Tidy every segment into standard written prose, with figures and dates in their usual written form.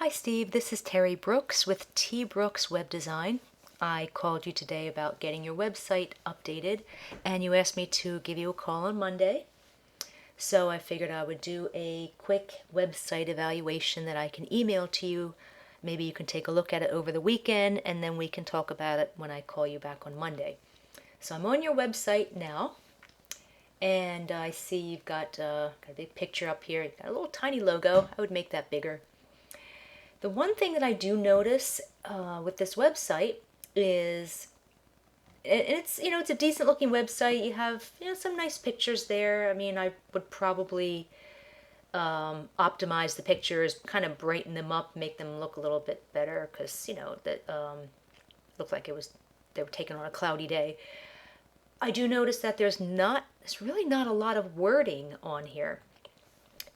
Hi Steve, this is Terry Brooks with T Brooks Web Design. I called you today about getting your website updated and you asked me to give you a call on Monday. So I figured I would do a quick website evaluation that I can email to you. Maybe you can take a look at it over the weekend and then we can talk about it when I call you back on Monday. So I'm on your website now and I see you've got a big picture up here. You've got a little tiny logo. I would make that bigger. The one thing that I do notice with this website is, and it's a decent looking website. You have some nice pictures there. I mean, I would probably optimize the pictures, kind of brighten them up, make them look a little bit better because that looked like they were taken on a cloudy day. I do notice that there's really not a lot of wording on here.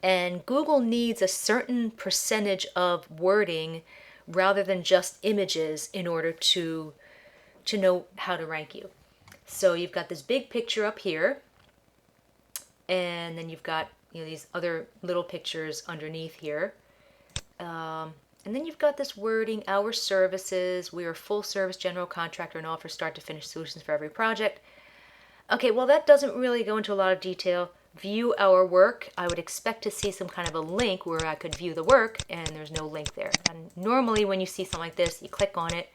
And Google needs a certain percentage of wording rather than just images in order to know how to rank you. So you've got this big picture up here, and then you've got these other little pictures underneath here. And then you've got this wording, our services, we are a full service general contractor and offer start to finish solutions for every project. Okay, well that doesn't really go into a lot of detail. View our work. I would expect to see some kind of a link where I could view the work, and there's no link there. And normally when you see something like this, you click on it.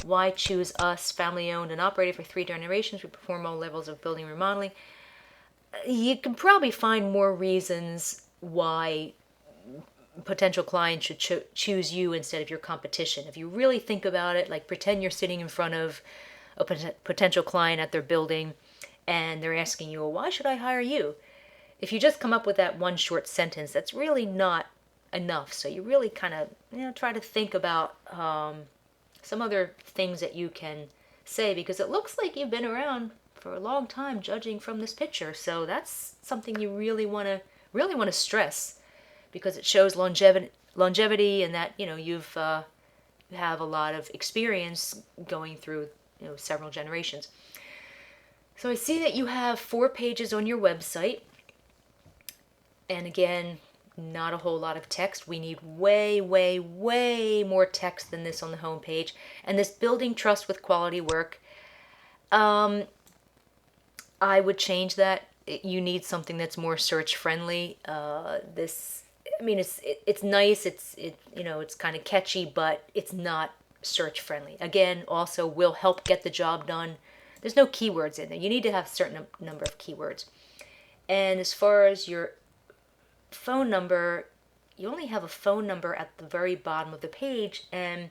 Why choose us? Family owned and operated for 3 generations. We perform all levels of building remodeling. You can probably find more reasons why potential clients should choose you instead of your competition. If you really think about it, like pretend you're sitting in front of a potential client at their building and they're asking you, well, why should I hire you? If you just come up with that one short sentence, that's really not enough. So you really kind of try to think about some other things that you can say, because it looks like you've been around for a long time, judging from this picture. So that's something you really want to stress, because it shows longevity, and that you have a lot of experience going through several generations. So I see that you have 4 pages on your website. And again, not a whole lot of text. We need way, way, way more text than this on the home page. And this building trust with quality work, I would change that. You need something that's more search friendly. It's nice. It's kind of catchy, but it's not search friendly. Again, also will help get the job done. There's no keywords in there. You need to have a certain number of keywords. And as far as your phone number, you only have a phone number at the very bottom of the page, and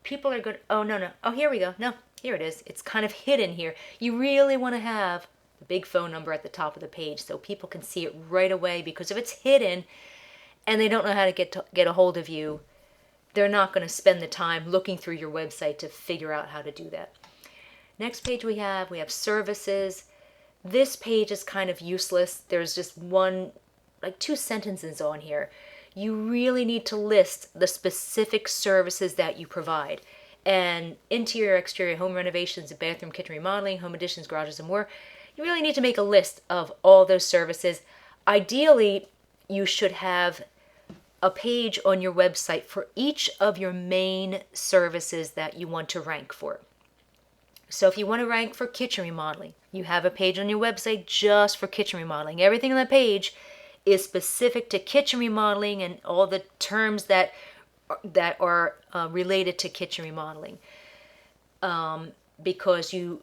people are going, oh no, oh here we go, no, here it is, it's kind of hidden here. You really want to have the big phone number at the top of the page so people can see it right away, because if it's hidden and they don't know how to get a hold of you, they're not going to spend the time looking through your website to figure out how to do that. Next page we have services. This page is kind of useless. There's just 2 sentences on here. You really need to list the specific services that you provide. And interior, exterior, home renovations, bathroom, kitchen remodeling, home additions, garages, and more. You really need to make a list of all those services. Ideally, you should have a page on your website for each of your main services that you want to rank for. So if you want to rank for kitchen remodeling, you have a page on your website just for kitchen remodeling. Everything on that page is specific to kitchen remodeling and all the terms that are related to kitchen remodeling. Because you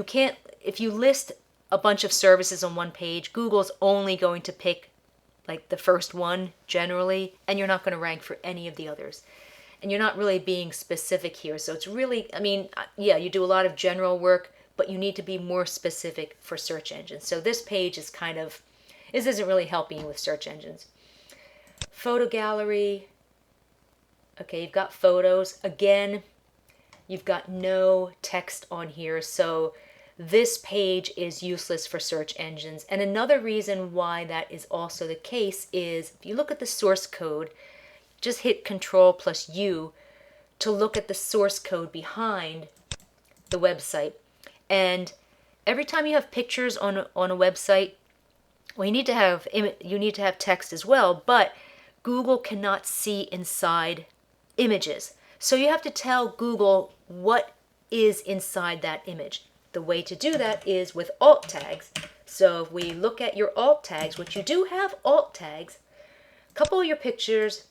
can't, if you list a bunch of services on one page, Google's only going to pick like the first one generally, and you're not going to rank for any of the others. And you're not really being specific here. So it's really, you do a lot of general work, but you need to be more specific for search engines. So this page is this isn't really helping you with search engines. Photo gallery. Okay, you've got photos. Again, you've got no text on here. So this page is useless for search engines. And another reason why that is also the case is if you look at the source code, just hit Control+U to look at the source code behind the website. And every time you have pictures on a website, well, you need to have text as well, but Google cannot see inside images. So you have to tell Google what is inside that image. The way to do that is with alt tags. So if we look at your alt tags, which you do have alt tags, a couple of your pictures,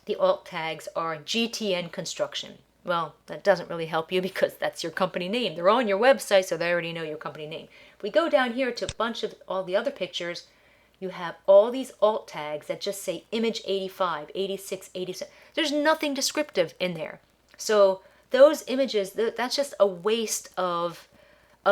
the alt tags are GTN construction. Well, that doesn't really help you because that's your company name. They're on your website, so they already know your company name. If we go down here to a bunch of all the other pictures, you have all these alt tags that just say image 85, 86, 87. There's nothing descriptive in there. So those images, that's just a waste of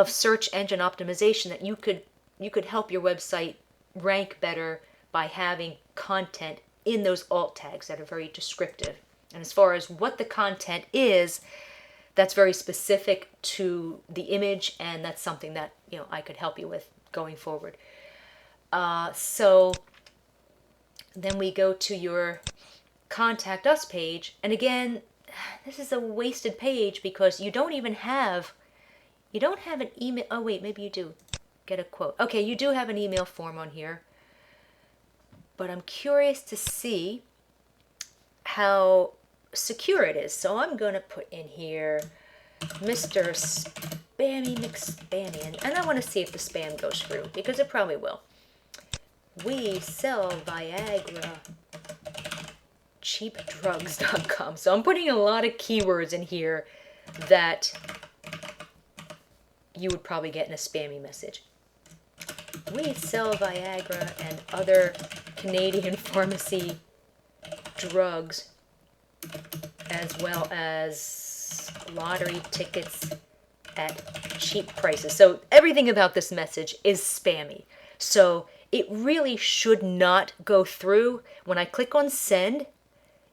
search engine optimization that you could help your website rank better by having content in those alt tags that are very descriptive. And as far as what the content is, that's very specific to the image, and that's something that I could help you with going forward. So then we go to your contact us page, and again, this is a wasted page because you don't have an email. Oh wait, maybe you do get a quote. Okay, you do have an email form on here, but I'm curious to see how secure it is. So I'm going to put in here Mr. Spammy McSpammy, and I want to see if the spam goes through because it probably will. We sell Viagra, cheapdrugs.com. So I'm putting a lot of keywords in here that you would probably get in a spammy message. We sell Viagra and other Canadian pharmacy drugs, as well as lottery tickets at cheap prices. So everything about this message is spammy. So it really should not go through. When I click on send,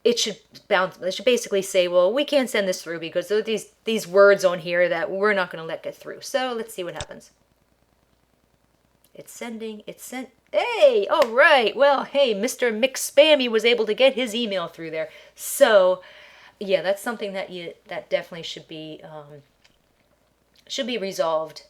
it should bounce. It should basically say, well, we can't send this through because there are these words on here that we're not going to let get through. So let's see what happens. It's sending. It's sent. Hey, all right. Well, hey, Mr. McSpammy was able to get his email through there. So, yeah, that's something that definitely should be resolved,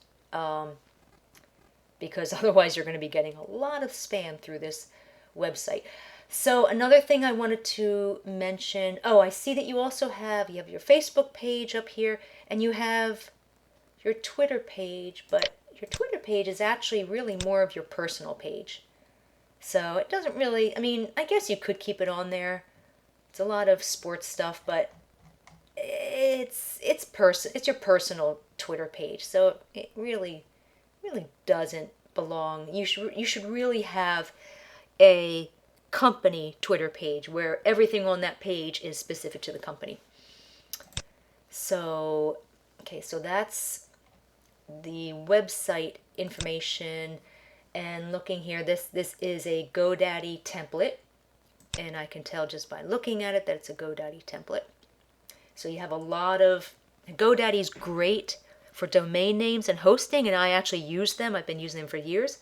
because otherwise you're going to be getting a lot of spam through this website. So another thing I wanted to mention. Oh, I see that you also have your Facebook page up here, and you have your Twitter page, but your Twitter page is actually really more of your personal page. So it doesn't really, I guess you could keep it on there. It's a lot of sports stuff, but it's your personal Twitter page. So it really doesn't belong. You should really have a company Twitter page where everything on that page is specific to the company. So, okay, so that's the website information. And looking here, this is a GoDaddy template, and I can tell just by looking at it that it's a GoDaddy template. So you have a lot of GoDaddy's great for domain names and hosting, and I actually use them. I've been using them for years,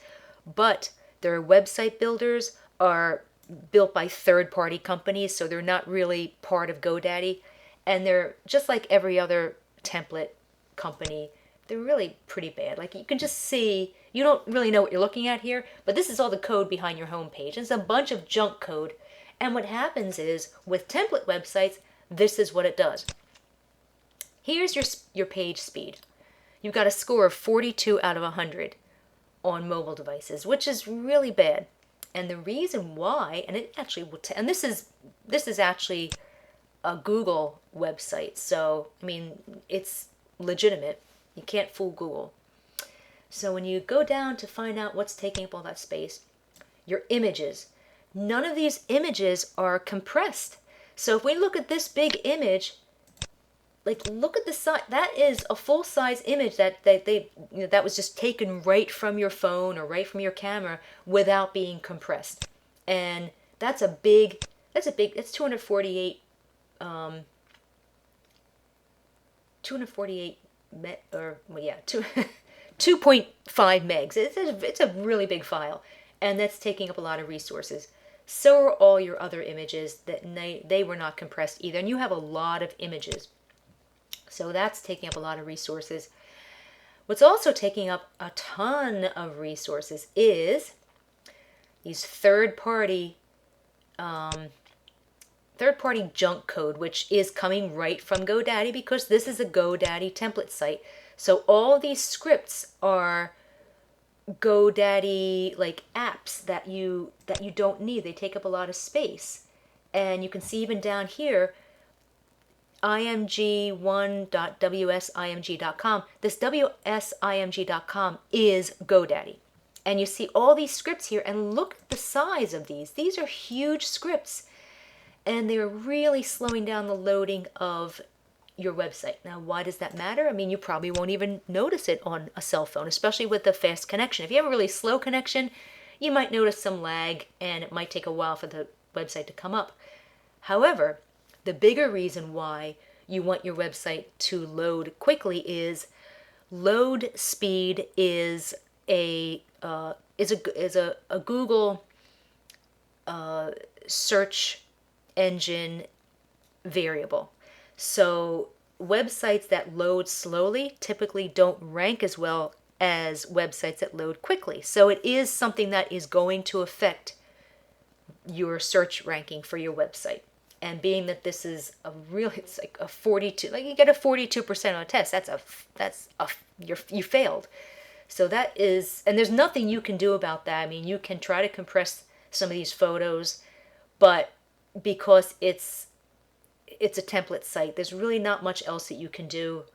but their website builders are built by third-party companies, so they're not really part of GoDaddy, and they're just like every other template company. They're really pretty bad. Like, you can just see, you don't really know what you're looking at here, but this is all the code behind your home page. It's a bunch of junk code, and what happens is, with template websites, this is what it does. Here's your page speed. You've got a score of 42 out of 100 on mobile devices, which is really bad. And the reason why, and it actually will, and this is actually a Google website, so it's legitimate. You can't fool Google. So when you go down to find out what's taking up all that space, your images. None of these images are compressed. So if we look at this big image, like, look at the size. That is a full-size image that that was just taken right from your phone or right from your camera without being compressed. And that's 248 2.5 megs. It's a really big file, and that's taking up a lot of resources. So are all your other images that they were not compressed either, and you have a lot of images. So that's taking up a lot of resources. What's also taking up a ton of resources is these third-party third-party junk code, which is coming right from GoDaddy because this is a GoDaddy template site. So all these scripts are GoDaddy like apps that you don't need. They take up a lot of space. And you can see even down here, img1.wsimg.com. This wsimg.com is GoDaddy. And you see all these scripts here, and look at the size of these. These are huge scripts, and they're really slowing down the loading of your website. Now, why does that matter? I mean, you probably won't even notice it on a cell phone, especially with a fast connection. If you have a really slow connection, you might notice some lag, and it might take a while for the website to come up. However, the bigger reason why you want your website to load quickly is load speed is a Google search engine variable. So websites that load slowly typically don't rank as well as websites that load quickly. So it is something that is going to affect your search ranking for your website. And being that this is it's like a 42, like you get a 42% on a test, you failed. So that is, and there's nothing you can do about that. I mean, you can try to compress some of these photos, but because it's a template site, there's really not much else that you can do.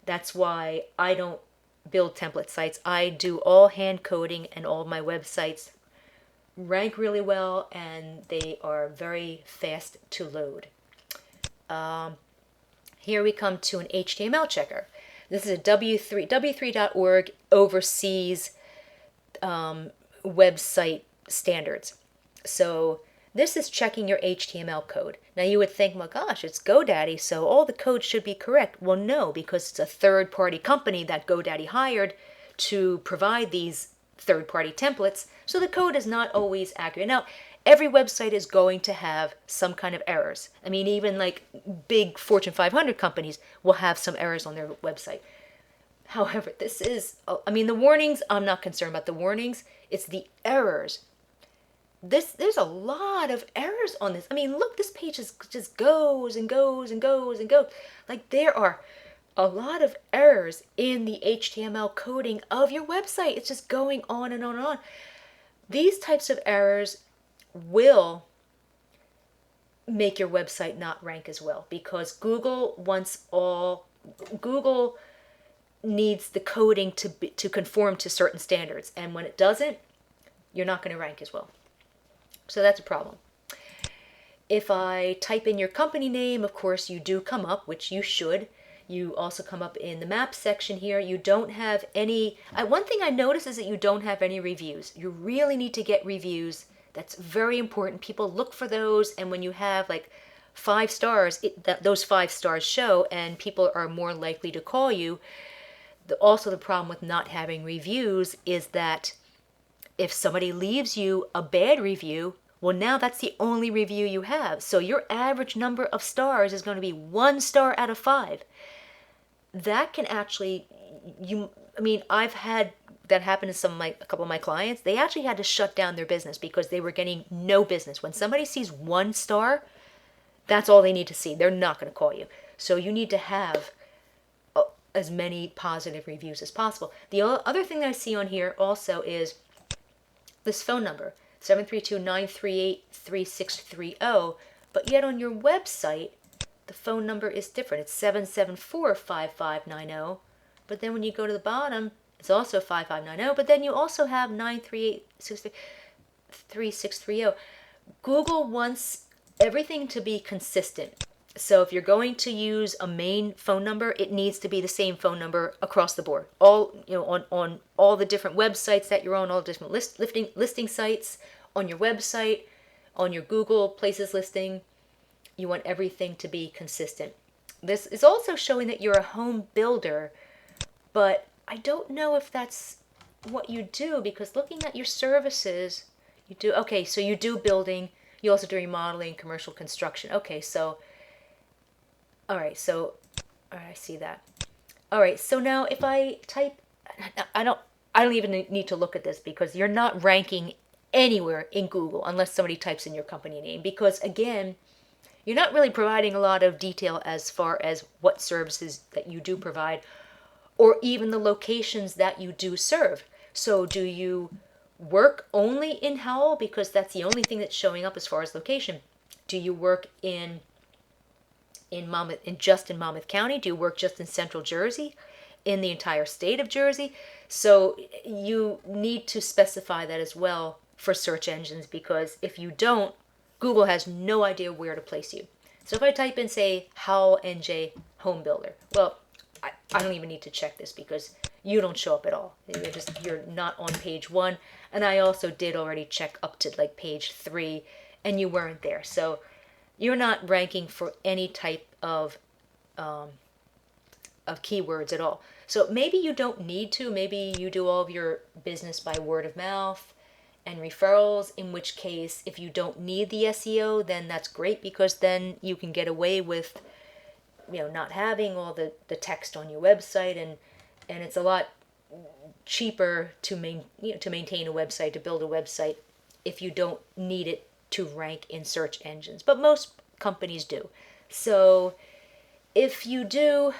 That's why I don't build template sites. I do all hand coding, and all of my websites rank really well, and they are very fast to load. Here we come to an HTML checker. This is a W3.org oversees website standards. So this is checking your HTML code. Now you would think, my gosh, it's GoDaddy, so all the code should be correct. Well, no, because it's a third-party company that GoDaddy hired to provide these third-party templates, so the code is not always accurate. Now, every website is going to have some kind of errors. I mean, even like big Fortune 500 companies will have some errors on their website. However, the warnings, I'm not concerned about the warnings. It's the errors. There's a lot of errors on this. I mean, look, this page just goes and goes and goes and goes. Like, there are a lot of errors in the HTML coding of your website. It's just going on and on and on. These types of errors will make your website not rank as well, because Google needs the coding to conform to certain standards, and when it doesn't, you're not going to rank as well. So that's a problem. If I type in your company name, of course you do come up, which you should. You also come up in the map section here. You don't have any, one thing I noticed is that you don't have any reviews. You really need to get reviews. That's very important. People look for those, and when you have like 5 stars, those 5 stars show, and people are more likely to call you. Also, the problem with not having reviews is that if somebody leaves you a bad review, well, now that's the only review you have. So your average number of stars is going to be 1 star out of 5. That can actually, I've had that happen to a couple of my clients. They actually had to shut down their business because they were getting no business. When somebody sees 1 star, that's all they need to see. They're not going to call you. So you need to have as many positive reviews as possible. The other thing that I see on here also is this phone number, 732-938-3630, but yet on your website, the phone number is different. It's 774-5590, but then when you go to the bottom, it's also 5590, but then you also have 938-3630. Google wants everything to be consistent. So if you're going to use a main phone number, it needs to be the same phone number across the board. On all the different websites that you're on, all the different listing sites, on your website, on your Google Places listing, you want everything to be consistent. This is also showing that you're a home builder, but I don't know if that's what you do, because looking at your services, so you do building, you also do remodeling, commercial construction. Okay, so all right, I see that. All right, so now if I type, I don't even need to look at this because you're not ranking anywhere in Google unless somebody types in your company name, because again, you're not really providing a lot of detail as far as what services that you do provide or even the locations that you do serve. So do you work only in Howell because that's the only thing that's showing up as far as location? Do you work in Monmouth, in Monmouth County? Do you work just in Central Jersey? In the entire state of Jersey? So you need to specify that as well for search engines, because if you don't, Google has no idea where to place you. So if I type in, say, Howell NJ Home Builder, well, I don't even need to check this because you don't show up at all. You're not on page 1, and I also did already check up to like page 3, and you weren't there. So you're not ranking for any type of keywords at all. So maybe you don't need to. Maybe you do all of your business by word of mouth and referrals, in which case, if you don't need the SEO, then that's great, because then you can get away with, not having all the text on your website, and it's a lot cheaper to maintain a website, to build a website, if you don't need it to rank in search engines. But most companies do. So if you do,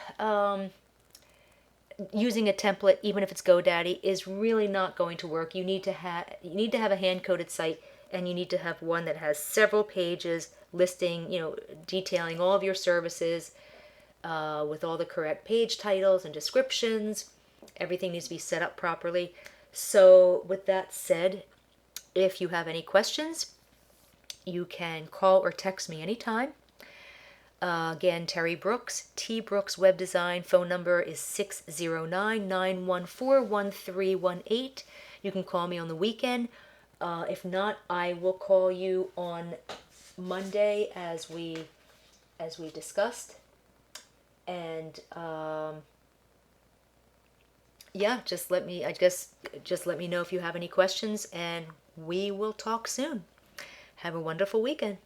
using a template, even if it's GoDaddy, is really not going to work. You need to have a hand-coded site, and you need to have one that has several pages listing, detailing all of your services, with all the correct page titles and descriptions. Everything needs to be set up properly. So with that said, if you have any questions, you can call or text me anytime. Again, Terry Brooks, T Brooks Web Design. Phone number is 609-914-1318. You can call me on the weekend. If not, I will call you on Monday as we discussed. And yeah, just let me know if you have any questions, and we will talk soon. Have a wonderful weekend.